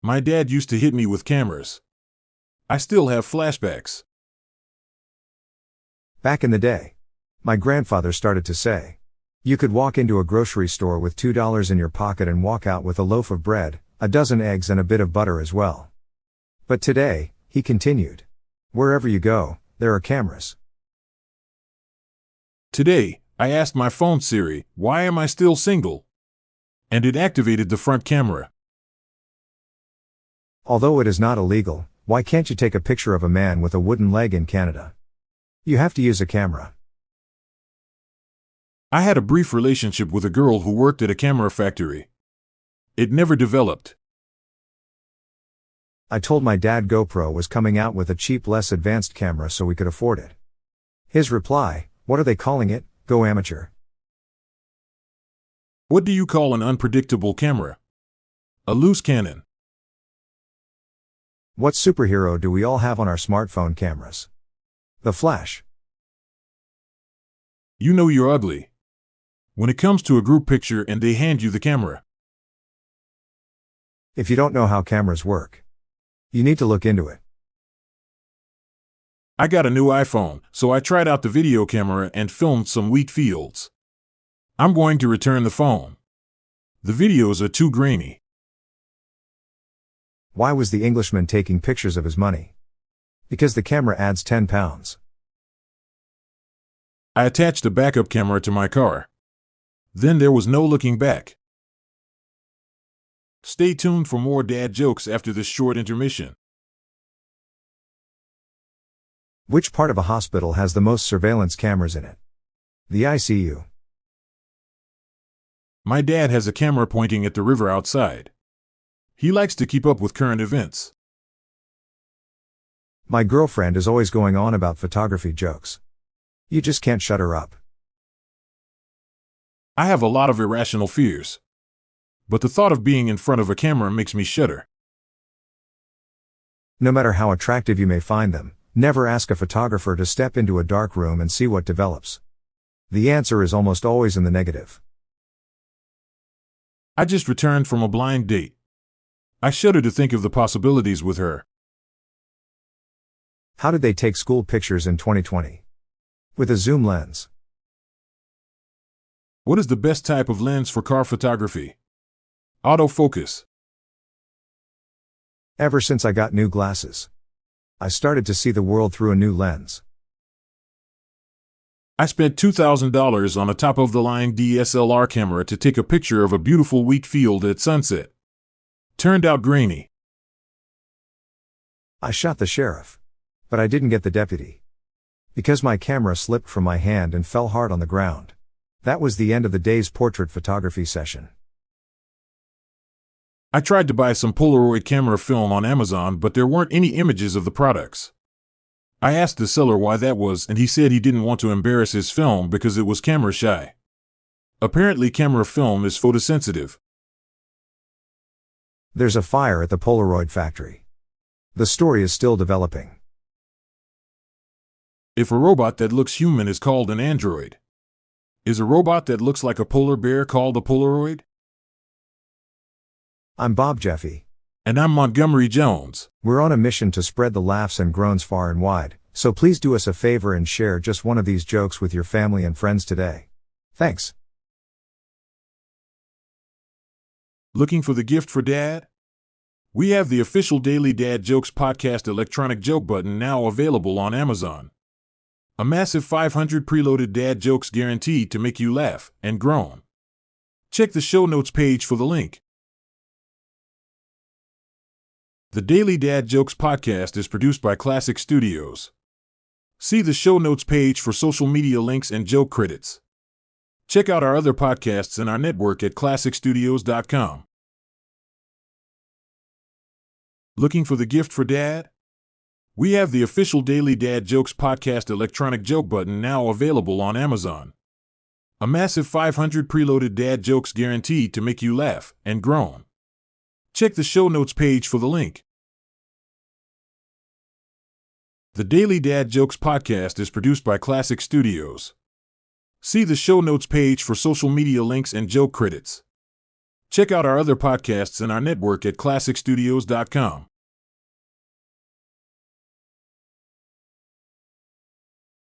My dad used to hit me with cameras. I still have flashbacks. Back in the day, my grandfather started to say, you could walk into a grocery store with $2 in your pocket and walk out with a loaf of bread, a dozen eggs and a bit of butter as well. But today, he continued, wherever you go, there are cameras. Today, I asked my phone Siri, why am I still single? And it activated the front camera. Although it is not illegal, why can't you take a picture of a man with a wooden leg in Canada? You have to use a camera. I had a brief relationship with a girl who worked at a camera factory. It never developed. I told my dad GoPro was coming out with a cheap, less advanced camera so we could afford it. His reply, what are they calling it? Go amateur. What do you call an unpredictable camera? A loose cannon. What superhero do we all have on our smartphone cameras? The Flash. You know you're ugly when it comes to a group picture and they hand you the camera. If you don't know how cameras work, you need to look into it. I got a new iPhone, so I tried out the video camera and filmed some wheat fields. I'm going to return the phone. The videos are too grainy. Why was the Englishman taking pictures of his money? Because the camera adds 10 pounds. I attached a backup camera to my car. Then there was no looking back. Stay tuned for more dad jokes after this short intermission. Which part of a hospital has the most surveillance cameras in it? The ICU. My dad has a camera pointing at the river outside. He likes to keep up with current events. My girlfriend is always going on about photography jokes. You just can't shut her up. I have a lot of irrational fears. But the thought of being in front of a camera makes me shudder. No matter how attractive you may find them, never ask a photographer to step into a dark room and see what develops. The answer is almost always in the negative. I just returned from a blind date. I shudder to think of the possibilities with her. How did they take school pictures in 2020? With a zoom lens. What is the best type of lens for car photography? Autofocus. Ever since I got new glasses, I started to see the world through a new lens. I spent $2,000 on a top-of-the-line DSLR camera to take a picture of a beautiful wheat field at sunset. Turned out grainy. I shot the sheriff, but I didn't get the deputy. Because my camera slipped from my hand and fell hard on the ground. That was the end of the day's portrait photography session. I tried to buy some Polaroid camera film on Amazon, but there weren't any images of the products. I asked the seller why that was, and he said he didn't want to embarrass his film because it was camera shy. Apparently camera film is photosensitive. There's a fire at the Polaroid factory. The story is still developing. If a robot that looks human is called an android, is a robot that looks like a polar bear called a Polaroid? I'm Bob Jeffy. And I'm Montgomery Jones. We're on a mission to spread the laughs and groans far and wide, so please do us a favor and share just one of these jokes with your family and friends today. Thanks. Looking for the gift for Dad? We have the official Daily Dad Jokes Podcast electronic joke button now available on Amazon. A massive 500 preloaded dad jokes guaranteed to make you laugh and groan. Check the show notes page for the link. The Daily Dad Jokes Podcast is produced by Classic Studios. See the show notes page for social media links and joke credits. Check out our other podcasts in our network at classicstudios.com. Looking for the gift for Dad? We have the official Daily Dad Jokes Podcast electronic joke button now available on Amazon. A massive 500 preloaded dad jokes guaranteed to make you laugh and groan. Check the show notes page for the link. The Daily Dad Jokes Podcast is produced by Classic Studios. See the show notes page for social media links and joke credits. Check out our other podcasts and our network at classicstudios.com.